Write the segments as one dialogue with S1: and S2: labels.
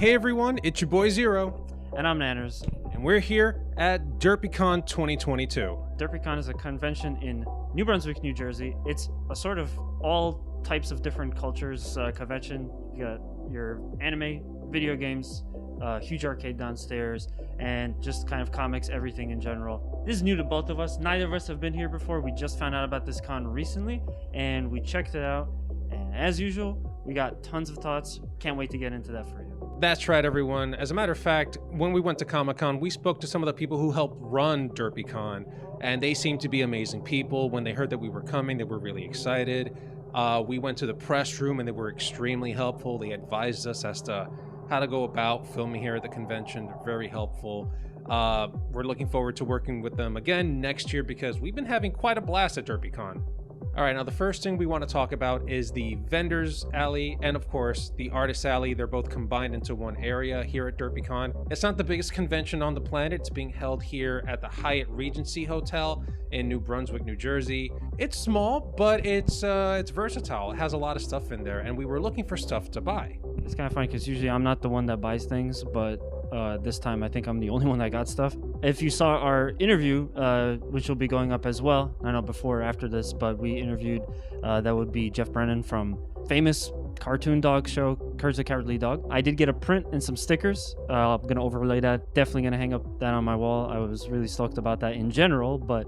S1: Hey everyone, it's your boy Zero.
S2: And I'm Nanners.
S1: And we're here at Derpycon 2022.
S2: Derpycon is a convention in New Brunswick, New Jersey. It's a sort of all types of different cultures convention. You got your anime, video games, huge arcade downstairs, and just kind of comics, everything in general. This is new to both of us. Neither of us have been here before. We just found out about this con recently, and we checked it out. And as usual, we got tons of thoughts. Can't wait to get into that for you.
S1: That's right, everyone. As a matter of fact, when we went to Comic-Con, we spoke to some of the people who helped run Derpycon, and they seemed to be amazing people. When they heard that we were coming, they were really excited. We went to the press room, and they were extremely helpful. They advised us as to how to go about filming here at the convention. They're very helpful. We're looking forward to working with them again next year because we've been having quite a blast at Derpycon. All right, now the first thing we want to talk about is the Vendors Alley and, of course, the Artist Alley. They're both combined into one area here at Derpycon. It's not the biggest convention on the planet. It's being held here at the Hyatt Regency Hotel in New Brunswick, New Jersey. It's small, but it's versatile. It has a lot of stuff in there, and we were looking for stuff to buy.
S2: It's kind of funny because usually I'm not the one that buys things, but this time I think I'm the only one that got stuff. If you saw our interview, which will be going up as well, I don't know before or after this, but we interviewed, that would be Jeff Brennan from famous cartoon dog show, Courage the Cowardly Dog. I did get a print and some stickers. I'm going to overlay that. Definitely going to hang up that on my wall. I was really stoked about that in general, but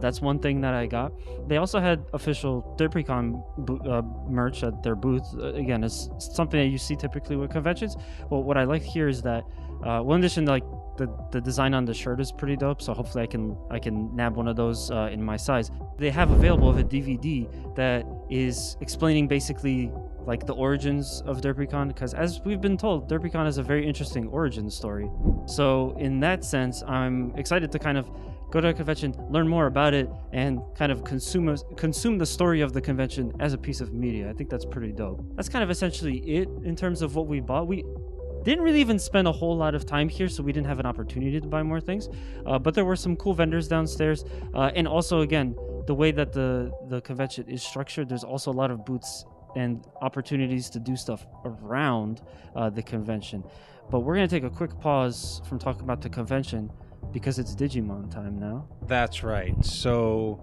S2: that's one thing that I got. They also had official Derpycon merch at their booth. Again, it's something that you see typically with conventions. But what I like here is that, well, in addition, like the design on the shirt is pretty dope. So hopefully I can nab one of those in my size. They have available a DVD that is explaining basically like the origins of Derpycon, because as we've been told, Derpycon is a very interesting origin story. So in that sense, I'm excited to kind of go to a convention, learn more about it, and kind of consume the story of the convention as a piece of media. I think that's pretty dope. That's kind of essentially it in terms of what we bought. We didn't really even spend a whole lot of time here, so we didn't have an opportunity to buy more things. But there were some cool vendors downstairs. And also, again, the way that the convention is structured, there's also a lot of booths and opportunities to do stuff around the convention. But we're going to take a quick pause from talking about the convention because it's Digimon time now.
S1: That's right. So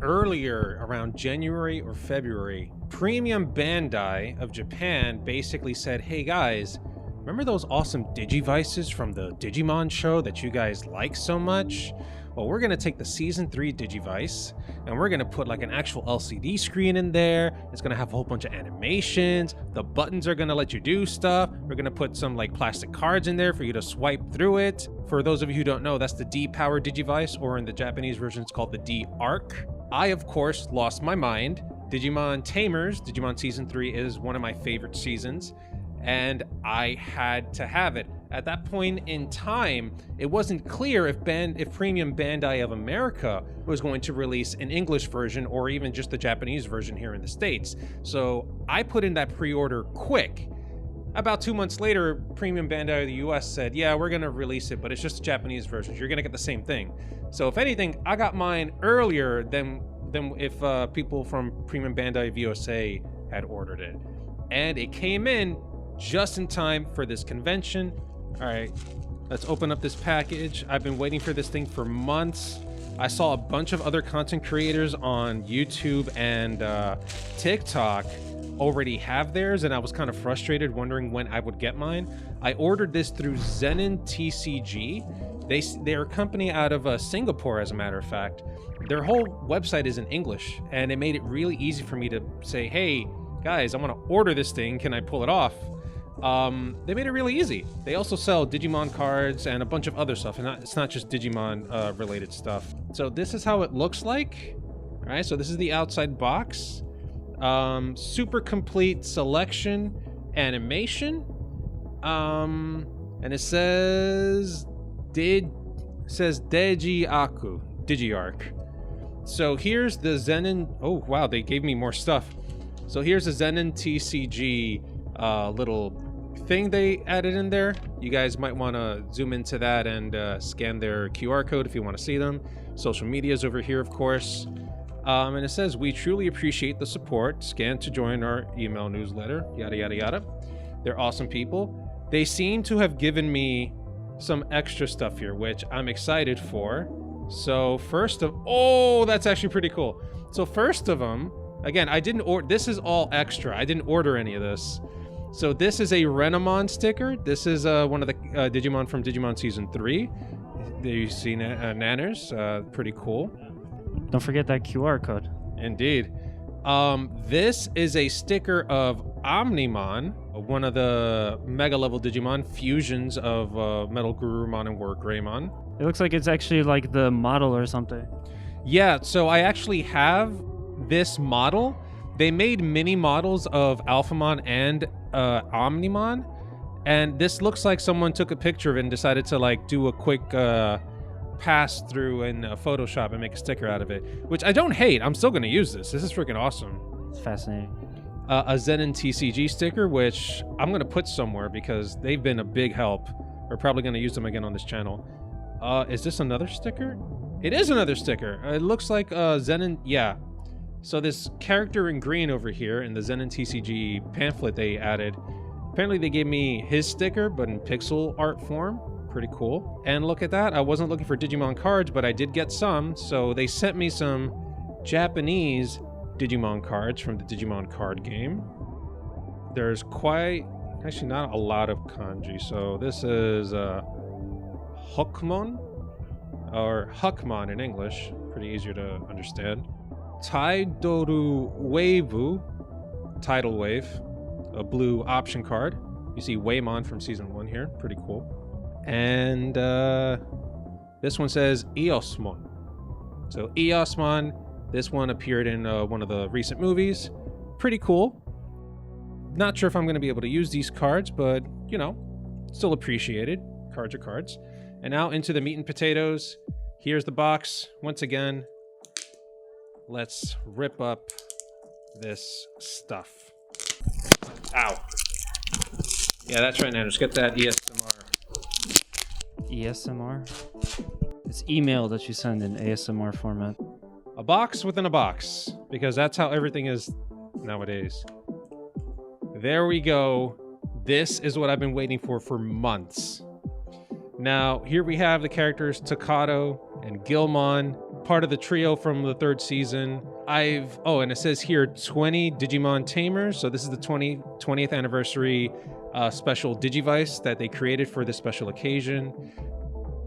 S1: earlier, around January or February, Premium Bandai of Japan basically said, hey guys, remember those awesome Digivices from the Digimon show that you guys like so much? Well, we're going to take the Season 3 Digivice, and we're going to put like an actual LCD screen in there. It's going to have a whole bunch of animations. The buttons are going to let you do stuff. We're going to put some like plastic cards in there for you to swipe through it. For those of you who don't know, that's the D-Power Digivice, or in the Japanese version, it's called the D-Arc. I, of course, lost my mind. Digimon Tamers, Digimon Season 3 is one of my favorite seasons, and I had to have it. At that point in time, it wasn't clear if Premium Bandai of America was going to release an English version or even just the Japanese version here in the States. So I put in that pre-order quick. About 2 months later, Premium Bandai of the US said, yeah, we're gonna release it, but it's just a Japanese version. You're gonna get the same thing. So if anything, I got mine earlier than if people from Premium Bandai of USA had ordered it. And it came in just in time for this convention. All right, let's open up this package. I've been waiting for this thing for months. I saw a bunch of other content creators on YouTube and TikTok already have theirs, and I was kind of frustrated wondering when I would get mine. I ordered this through Zenin TSG. They're a company out of Singapore, as a matter of fact. Their whole website is in English, and it made it really easy for me to say, hey, guys, I want to order this thing. Can I pull it off? They made it really easy. They also sell Digimon cards and a bunch of other stuff, and it's not just Digimon related stuff. So this is how it looks like. All right, so this is the outside box. Super complete selection, animation, and it says Digiarc. So here's the Zenin. Oh wow, they gave me more stuff. So here's the Zenin TCG little thing they added in there. You guys might want to zoom into that and scan their QR code if you want to see them. Social media is over here, of course. And it says, we truly appreciate the support. Scan to join our email newsletter, yada, yada, yada. They're awesome people. They seem to have given me some extra stuff here, which I'm excited for. So oh, that's actually pretty cool. So first of them, again, I didn't order, this is all extra. I didn't order any of this. So this is a Renamon sticker. This is one of the Digimon from Digimon Season 3. You've seen Nanners, pretty cool.
S2: Don't forget that QR code.
S1: Indeed. This is a sticker of Omnimon, one of the Mega level Digimon fusions of Metal Gurumon and War Greymon.
S2: It looks like it's actually like the model or something.
S1: Yeah, so I actually have this model. They made mini models of Alphamon and Omnimon, and this looks like someone took a picture of it and decided to like do a quick pass through in Photoshop and make a sticker out of it, which I don't hate. I'm still going to use this. This is freaking awesome.
S2: It's fascinating.
S1: A Zenin TCG sticker, which I'm going to put somewhere because they've been a big help. We're probably going to use them again on this channel. Is this another sticker? It is another sticker. It looks like Zenin. Yeah. So this character in green over here in the Zenin TCG pamphlet they added, apparently they gave me his sticker, but in pixel art form. Pretty cool. And look at that. I wasn't looking for Digimon cards, but I did get some. So they sent me some Japanese Digimon cards from the Digimon card game. There's actually not a lot of kanji. So this is Hokmon, or Huckmon in English. Pretty easier to understand. Taidoru Waveu, Tidal Wave, a blue option card. You see Waymon from Season 1 here. Pretty cool. And this one says Eosmon. So Eosmon, this one appeared in one of the recent movies. Pretty cool. Not sure if I'm going to be able to use these cards, but, you know, still appreciated. Cards are cards. And now into the meat and potatoes. Here's the box. Once again, let's rip up this stuff. Ow. Yeah, that's right, Nanners. Get that ASMR.
S2: ASMR? It's email that you send in ASMR format.
S1: A box within a box, because that's how everything is nowadays. There we go. This is what I've been waiting for months. Now, here we have the characters Takato and Gilmon, part of the trio from the 3rd season. And it says here 20 Digimon Tamers. So this is the 20th anniversary special Digivice that they created for this special occasion.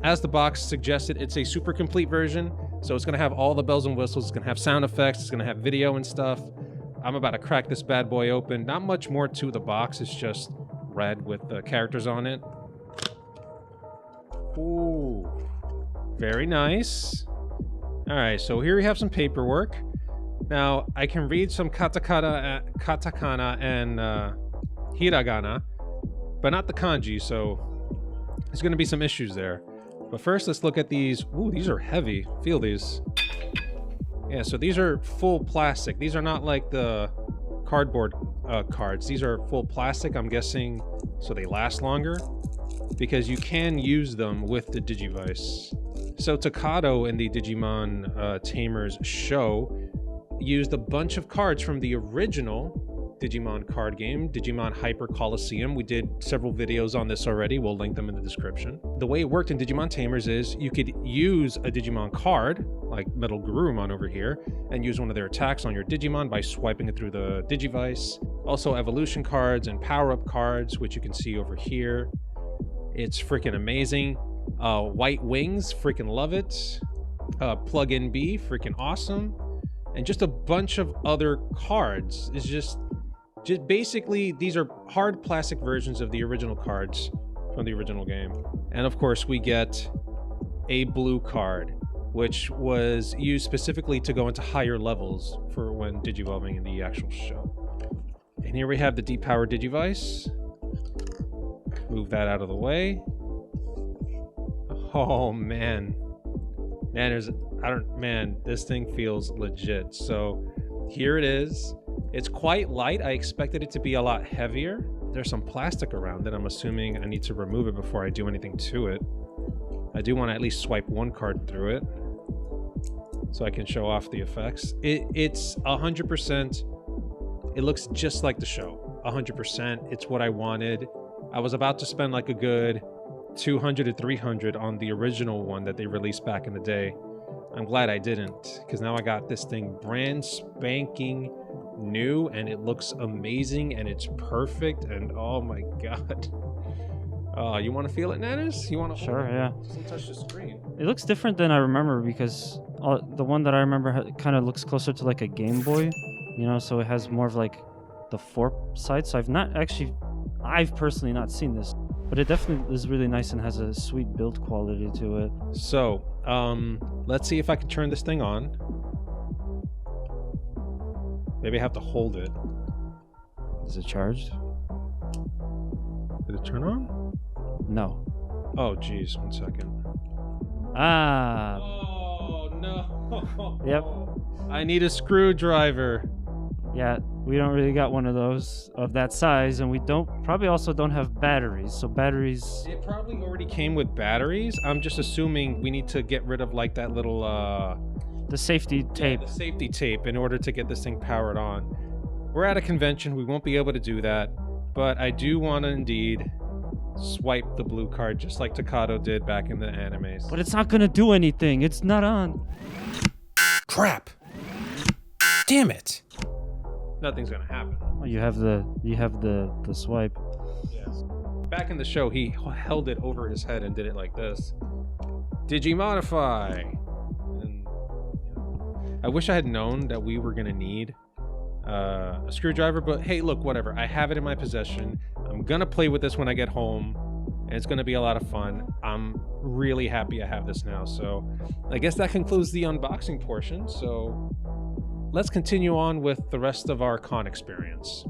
S1: As the box suggested, it's a super complete version. So it's going to have all the bells and whistles. It's going to have sound effects. It's going to have video and stuff. I'm about to crack this bad boy open. Not much more to the box. It's just red with the characters on it. Ooh, very nice. All right, so here we have some paperwork. Now, I can read some katakana and hiragana, but not the kanji, so there's going to be some issues there. But first, let's look at these. Ooh, these are heavy. Feel these. Yeah, so these are full plastic. These are not like the cardboard cards. These are full plastic, I'm guessing, so they last longer, because you can use them with the Digivice. So Takato in the Digimon Tamers show used a bunch of cards from the original Digimon card game, Digimon Hyper Coliseum. We did several videos on this already. We'll link them in the description. The way it worked in Digimon Tamers is you could use a Digimon card, like Metal Gurumon over here, and use one of their attacks on your Digimon by swiping it through the Digivice. Also evolution cards and power-up cards, which you can see over here. It's freaking amazing. White Wings, freaking love it. Plug-in B, freaking awesome. And just a bunch of other cards. It's just basically, these are hard plastic versions of the original cards from the original game. And of course, we get a blue card, which was used specifically to go into higher levels for when Digivolving in the actual show. And here we have the depowered Digivice. Move that out of the way. Oh man. This thing feels legit. So here it is. It's quite light. I expected it to be a lot heavier. There's some plastic around it. I'm assuming I need to remove it before I do anything to it. I do want to at least swipe one card through it so I can show off the effects. It's 100%. It looks just like the show. 100%. It's what I wanted. I was about to spend like a good 200 to 300 on the original one that they released back in the day. I'm glad I didn't, because now I got this thing brand spanking new, and it looks amazing, and it's perfect, and oh my god. You want to feel it, Nanners? You want to?
S2: Sure, yeah.
S1: Just touch the screen.
S2: It looks different than I remember, because the one that I remember kind of looks closer to like a Game Boy, so it has more of like the foresight. So I've personally not seen this, but it definitely is really nice and has a sweet build quality to it.
S1: So, let's see if I can turn this thing on. Maybe I have to hold it.
S2: Is it charged?
S1: Did it turn on?
S2: No.
S1: Oh, geez. 1 second.
S2: Ah.
S1: Oh, no.
S2: Yep.
S1: I need a screwdriver.
S2: Yeah, we don't really got one of those of that size, and we probably also don't have batteries. So batteries...
S1: It probably already came with batteries. I'm just assuming we need to get rid of like that little...
S2: the safety tape.
S1: Yeah, the safety tape in order to get this thing powered on. We're at a convention. We won't be able to do that. But I do want to indeed swipe the blue card just like Takato did back in the animes.
S2: But it's not going to do anything. It's not on.
S1: Crap. Damn it. Nothing's going to happen.
S2: Oh, you have the swipe.
S1: Yes. Back in the show, he held it over his head and did it like this. Digimodify. And I wish I had known that we were going to need a screwdriver, but hey, look, whatever. I have it in my possession. I'm going to play with this when I get home, and it's going to be a lot of fun. I'm really happy I have this now. So I guess that concludes the unboxing portion. So let's continue on with the rest of our con experience.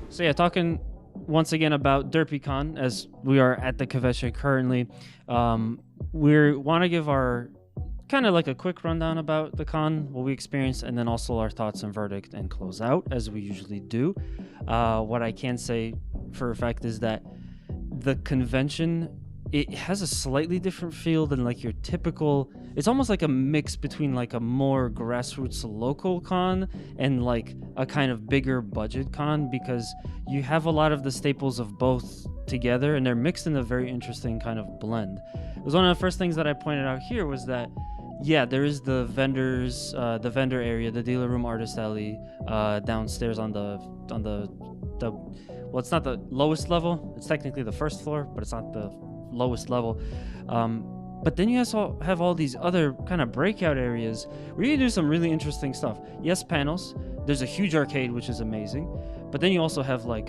S2: So yeah, talking once again about Derpycon, as we are at the convention currently. We want to give our kind of like a quick rundown about the con, what we experienced, and then also our thoughts and verdict, and close out as we usually do. What I can say for a fact is that the convention, it has a slightly different feel than like your typical. It's almost like a mix between like a more grassroots local con and like a kind of bigger budget con, because you have a lot of the staples of both together, and they're mixed in a very interesting kind of blend. It was one of the first things that I pointed out here was that, yeah, there is the vendors, the vendor area, the dealer room, artist alley, downstairs on the well, it's not the lowest level. It's technically the first floor, but it's not the lowest level. But then you also have all these other kind of breakout areas where you do some really interesting stuff. Yes, panels. There's a huge arcade, which is amazing. But then you also have like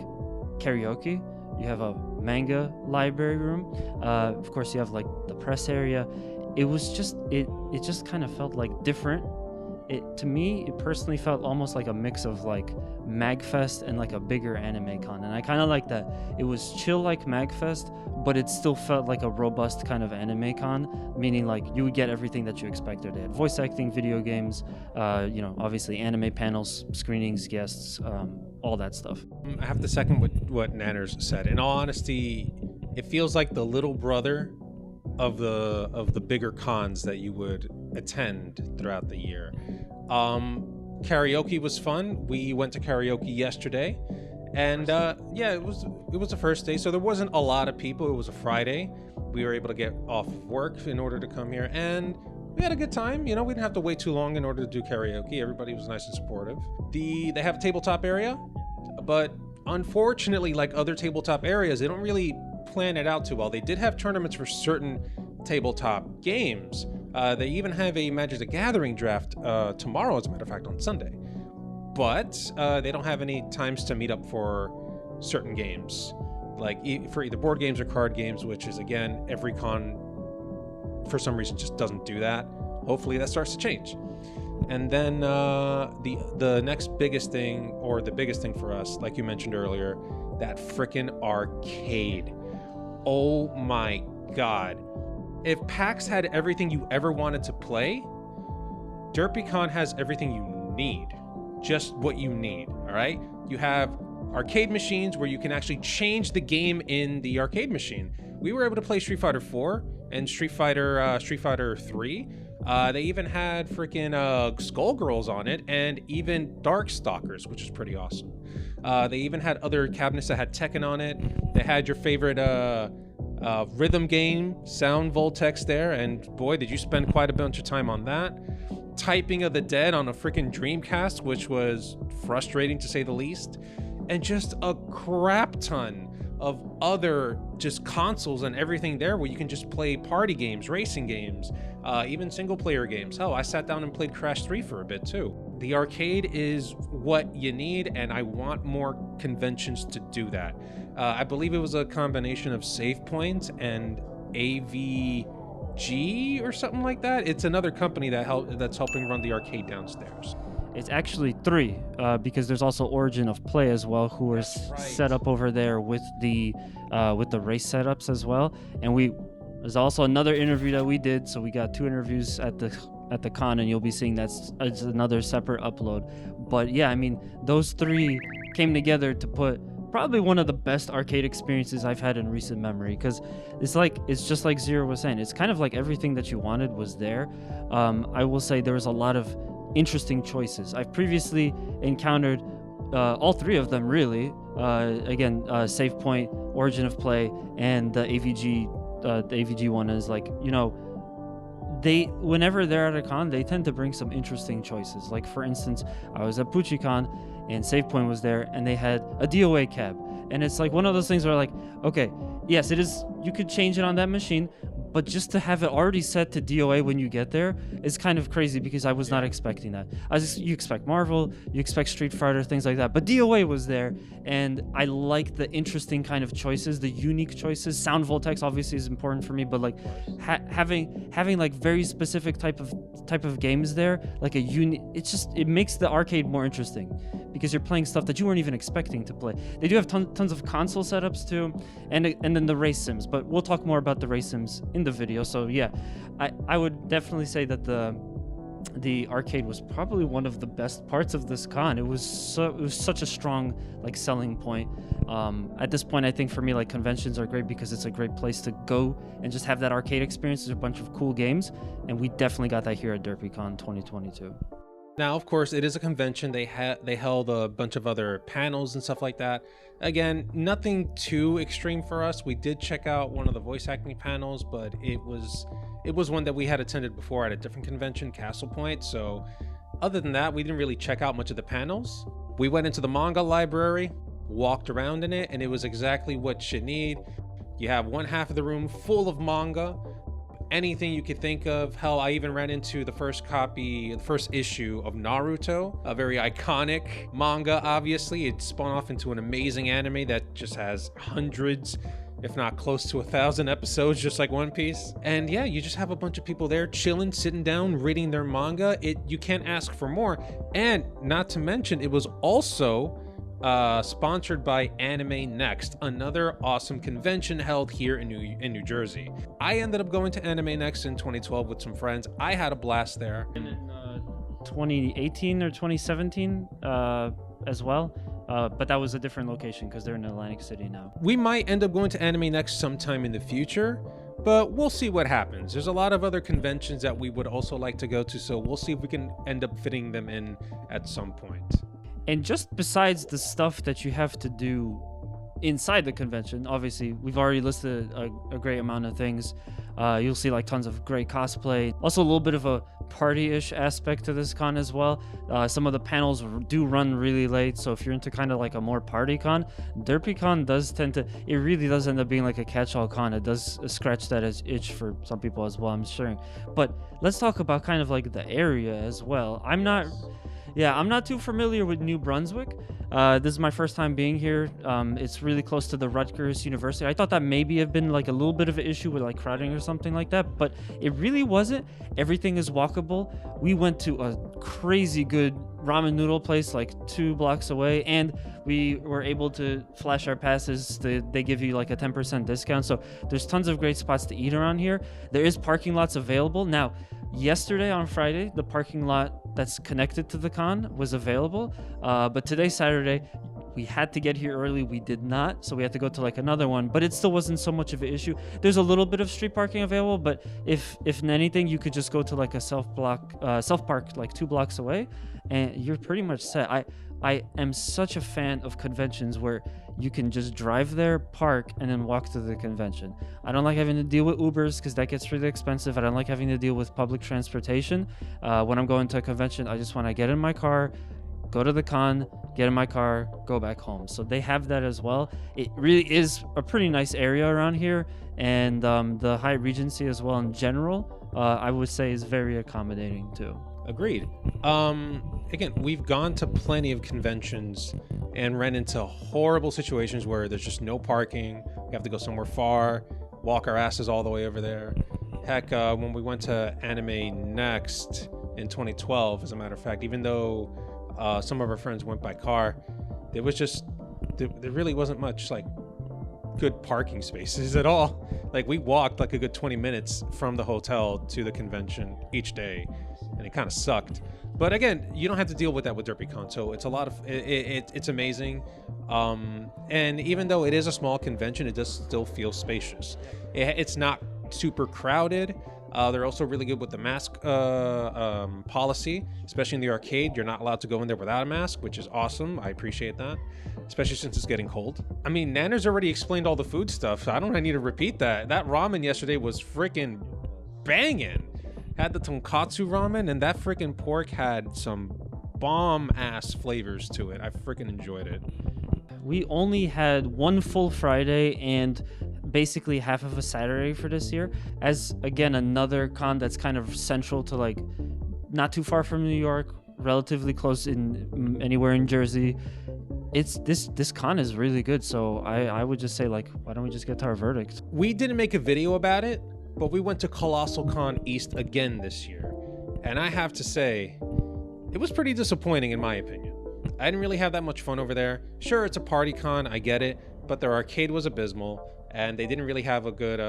S2: karaoke. You have a manga library room. Of course, you have like the press area. It was just, it just kind of felt like different. To me, it personally felt almost like a mix of like MagFest and like a bigger anime con. And I kind of like that. It was chill like MagFest, but it still felt like a robust kind of anime con, meaning like you would get everything that you expected. They had voice acting, video games, obviously anime panels, screenings, guests, all that stuff.
S1: I have to second what Nanners said. In all honesty, it feels like the little brother of the bigger cons that you would attend throughout the year. Karaoke was fun. We went to karaoke yesterday, and yeah, it was the first day, so there wasn't a lot of people. It was a Friday. We were able to get off of work in order to come here, and we had a good time. We didn't have to wait too long in order to do karaoke. Everybody was nice and supportive. They have a tabletop area, but unfortunately, like other tabletop areas, they don't really plan it out too well. They did have tournaments for certain tabletop games. They even have a Magic the Gathering draft tomorrow, as a matter of fact, on Sunday. But they don't have any times to meet up for certain games, like for either board games or card games, which is, again, every con for some reason just doesn't do that. Hopefully that starts to change. And then the next biggest thing, or the biggest thing for us, like you mentioned earlier, that frickin' arcade. Oh my god. If PAX had everything you ever wanted to play, Derpycon has everything you need. Just what you need, all right? You have arcade machines where you can actually change the game in the arcade machine. We were able to play Street Fighter 4 and Street Fighter 3 They even had freaking Skullgirls on it, and even Darkstalkers, which is pretty awesome. They even had other cabinets that had Tekken on it. They had your favorite rhythm game, Sound Voltex there, and boy, did you spend quite a bunch of time on that. Typing of the Dead on a freaking Dreamcast, which was frustrating to say the least. And just a crap ton of other just consoles and everything there where you can just play party games, racing games, even single player games. Hell, I sat down and played Crash 3 for a bit too. The arcade is what you need, and I want more conventions to do that. I believe it was a combination of Save Point and AVG or something like that. It's another company that's helping run the arcade downstairs.
S2: It's actually 3, because there's also Origin of Play as well, who are set up over there with the race setups as well. And there's also another interview that we did, so we got 2 interviews at the con, and you'll be seeing that's another separate upload. But yeah, I mean, those 3 came together to put probably one of the best arcade experiences I've had in recent memory, because it's just like Zero was saying, it's kind of like everything that you wanted was there. I will say there was a lot of interesting choices. I've previously encountered all 3 of them really. Again, Save Point, Origin of Play, and the AVG one is like, whenever they're at a con, they tend to bring some interesting choices. Like for instance, I was at PucciCon and Save Point was there, and they had a DOA cab, and it's like one of those things where like, okay, yes, it is, you could change it on that machine, but just to have it already set to DOA when you get there is kind of crazy, because I was not expecting that. You expect Marvel, you expect Street Fighter, things like that, but DOA was there, and I like the interesting kind of choices, the unique choices. Sound Voltex obviously is important for me, but like having like very specific type of games there, like it makes the arcade more interesting, because you're playing stuff that you weren't even expecting to play. They do have tons of console setups too, and then the race sims, but we'll talk more about the race sims in the video. So yeah, I would definitely say that the arcade was probably one of the best parts of this con. It was such a strong like selling point. At this point, I think for me, like, conventions are great because it's a great place to go and just have that arcade experience. There's a bunch of cool games, and we definitely got that here at Derpycon 2022.
S1: Now, of course, it is a convention. They held a bunch of other panels and stuff like that. Again, nothing too extreme for us. We did check out one of the voice acting panels, but it was one that we had attended before at a different convention, Castle Point. So other than that, we didn't really check out much of the panels. We went into the manga library, walked around in it, and it was exactly what you need. You have one half of the room full of manga, anything you could think of. Hell, I even ran into the first issue of Naruto, a very iconic manga. Obviously, it spun off into an amazing anime that just has hundreds, if not close to 1,000 episodes, just like One Piece. And yeah, you just have a bunch of people there chilling, sitting down, reading their manga. You can't ask for more. And not to mention, it was also sponsored by Anime Next, another awesome convention held here in New Jersey. I ended up going to Anime Next in 2012 with some friends. I had a blast there.
S2: And in 2018 or 2017 as well. But that was a different location because they're in Atlantic City now.
S1: We might end up going to Anime Next sometime in the future, but we'll see what happens. There's a lot of other conventions that we would also like to go to, so we'll see if we can end up fitting them in at some point.
S2: And just besides the stuff that you have to do inside the convention, obviously, we've already listed a great amount of things. You'll see like tons of great cosplay. Also a little bit of a party-ish aspect to this con as well. Some of the panels do run really late, so if you're into kind of like a more party con, Derpycon it really does end up being like a catch-all con. It does scratch that itch for some people as well, I'm sure. But let's talk about kind of like the area as well. I'm not too familiar with New Brunswick. This is my first time being here. It's really close to the Rutgers University. I thought that maybe have been like a little bit of an issue with like crowding or something like that, but it really wasn't. Everything is walkable. We went to a crazy good ramen noodle place like 2 blocks away, and we were able to flash our passes. They give you like a 10% discount. So there's tons of great spots to eat around here. There is parking lots available. Now, yesterday on Friday, the parking lot that's connected to the con was available, but today, Saturday, We had to get here early. We did not, so we had to go to like another one. But it still wasn't so much of an issue. There's a little bit of street parking available, but if anything, you could just go to like a self park like 2 blocks away, and you're pretty much set. I am such a fan of conventions where you can just drive there, park, and then walk to the convention. I don't like having to deal with Ubers because that gets really expensive. I don't like having to deal with public transportation. When I'm going to a convention, I just want to get in my car, go to the con, get in my car, go back home. So they have that as well. It really is a pretty nice area around here, and the Hyatt Regency as well in general, I would say is very accommodating too.
S1: Agreed. Again, we've gone to plenty of conventions and ran into horrible situations where there's just no parking. We have to go somewhere far, walk our asses all the way over there. Heck, when we went to Anime Next in 2012, as a matter of fact, even though some of our friends went by car, there really wasn't much like good parking spaces at all. Like, we walked like a good 20 minutes from the hotel to the convention each day, and it kind of sucked. But again, you don't have to deal with that with Derpycon, so it's a lot of it's amazing. And even though it is a small convention, it does still feel spacious. It's not super crowded. They're also really good with the mask policy, especially in the arcade. You're not allowed to go in there without a mask, which is awesome. I appreciate that, especially since it's getting cold. I mean, Nanners already explained all the food stuff. I don't need to repeat that. That ramen yesterday was freaking banging. Had the tonkatsu ramen, and that freaking pork had some bomb-ass flavors to it. I freaking enjoyed it.
S2: We only had one full Friday and basically half of a Saturday for this year, as again another con that's kind of central to, like, not too far from New York, relatively close in anywhere in Jersey. It's this con is really good, so I would just say, like, why don't we just get to our verdict?
S1: We didn't make a video about it, but we went to Colossal Con East again this year, and I have to say, it was pretty disappointing in my opinion. I didn't really have that much fun over there. Sure, it's a party con, I get it, but their arcade was abysmal, and they didn't really have a good,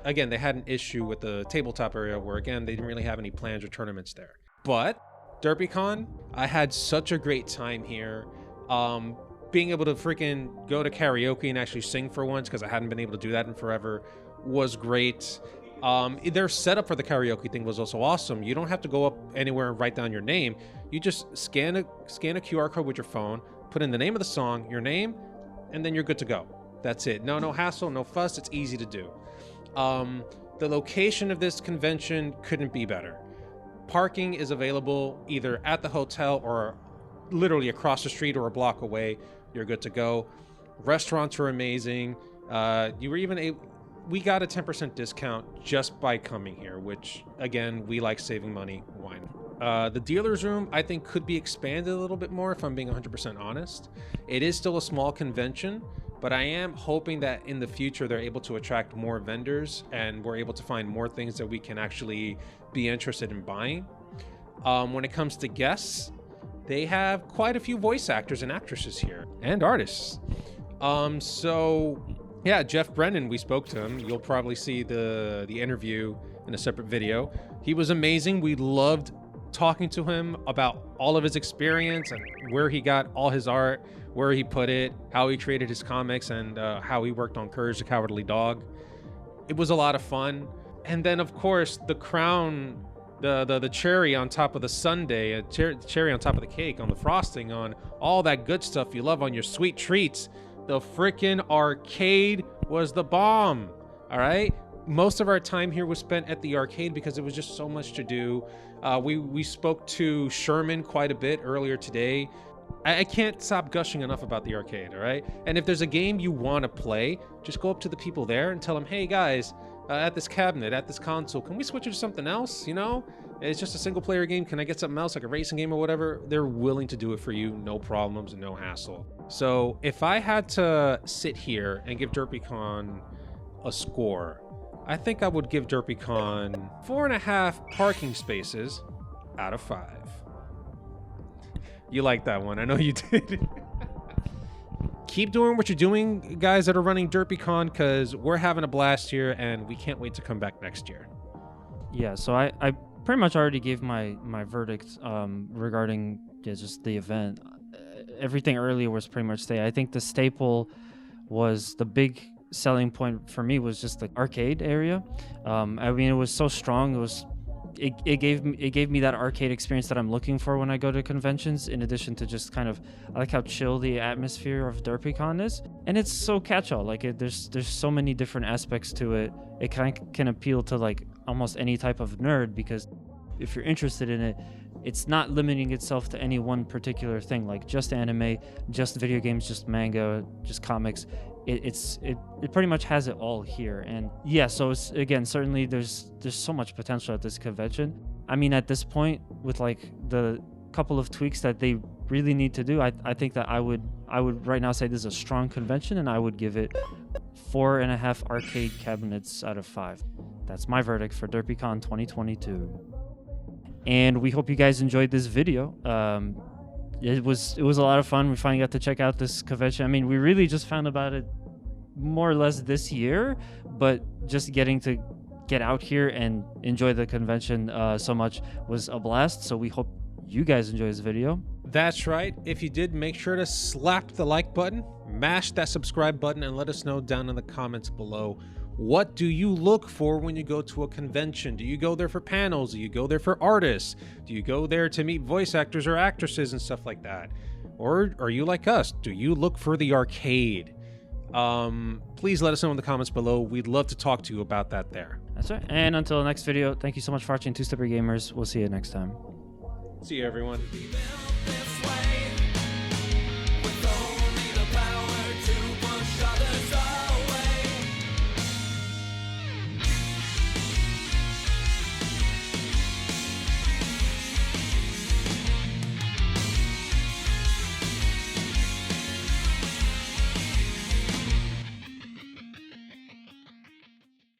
S1: again, they had an issue with the tabletop area where, again, they didn't really have any plans or tournaments there. But Derpycon, I had such a great time here. Being able to freaking go to karaoke and actually sing for once, because I hadn't been able to do that in forever, was great. Their setup for the karaoke thing was also awesome. You don't have to go up anywhere and write down your name. You just scan a QR code with your phone, put in the name of the song, your name, and then you're good to go. That's it. No hassle, no fuss. It's easy to do. The location of this convention couldn't be better. Parking is available either at the hotel or literally across the street or a block away. You're good to go. Restaurants are amazing. You were even able... We got a 10% discount just by coming here, which, again, we like saving money. Why not? The dealer's room, I think, could be expanded a little bit more, if I'm being 100% honest. It is still a small convention, but I am hoping that in the future they're able to attract more vendors and we're able to find more things that we can actually be interested in buying. When it comes to guests, they have quite a few voice actors and actresses here, and artists. So... yeah, Jeff Brennan, we spoke to him. You'll probably see the interview in a separate video. He was amazing. We loved talking to him about all of his experience and where he got all his art, where he put it, how he created his comics, and how he worked on Courage the Cowardly Dog. It was a lot of fun. And then, of course, the crown, the cherry on top of the sundae, cherry on top of the cake, on the frosting, on all that good stuff you love on your sweet treats. The freaking arcade was the bomb. All right, most of our time here was spent at the arcade because it was just so much to do. We spoke to Sherman quite a bit earlier today. I can't stop gushing enough about the arcade. All right, and if there's a game you want to play, just go up to the people there and tell them, hey guys, at this cabinet, at this console, can we switch it to something else? You know, it's just a single player game. Can I get something else, like a racing game or whatever? They're willing to do it for you, no problems and no hassle. So if I had to sit here and give Derpycon a score, I think I would give Derpycon 4.5 parking spaces out of 5. You like that one, I know you did. Keep doing what you're doing, guys that are running Derpycon, because we're having a blast here and we can't wait to come back next year.
S2: Yeah, so I pretty much already gave my verdict regarding just the event. everything earlier was pretty much there. I think the staple was the big selling point for me was just the arcade area. I mean, it was so strong. It gave me that arcade experience that I'm looking for when I go to conventions, in addition to just kind of, I like how chill the atmosphere of Derpycon is, and it's so catch-all. Like there's so many different aspects to it. It kind of can appeal to like almost any type of nerd, because if you're interested in it, it's not limiting itself to any one particular thing, like just anime, just video games, just manga, just comics. It pretty much has it all here. And yeah, so it's, again, certainly there's so much potential at this convention. I mean, at this point, with like the couple of tweaks that they really need to do, I think that I would right now say this is a strong convention, and I would give it 4.5 arcade cabinets out of 5. That's my verdict for Derpycon 2022. And we hope you guys enjoyed this video. It was a lot of fun. We finally got to check out this convention. I mean, we really just found about it more or less this year, but just getting to get out here and enjoy the convention so much was a blast. So we hope you guys enjoy this video.
S1: That's right. If you did, make sure to slap the like button, mash that subscribe button, and let us know down in the comments below. What do you look for when you go to a convention? Do you go there for panels? Do you go there for artists? Do you go there to meet voice actors or actresses and stuff like that? Or are you like us? Do you look for the arcade? Please let us know in the comments below. We'd love to talk to you about that there.
S2: That's right. And until the next video, thank you so much for watching Toostupidgamerz. We'll see you next time.
S1: See you, everyone.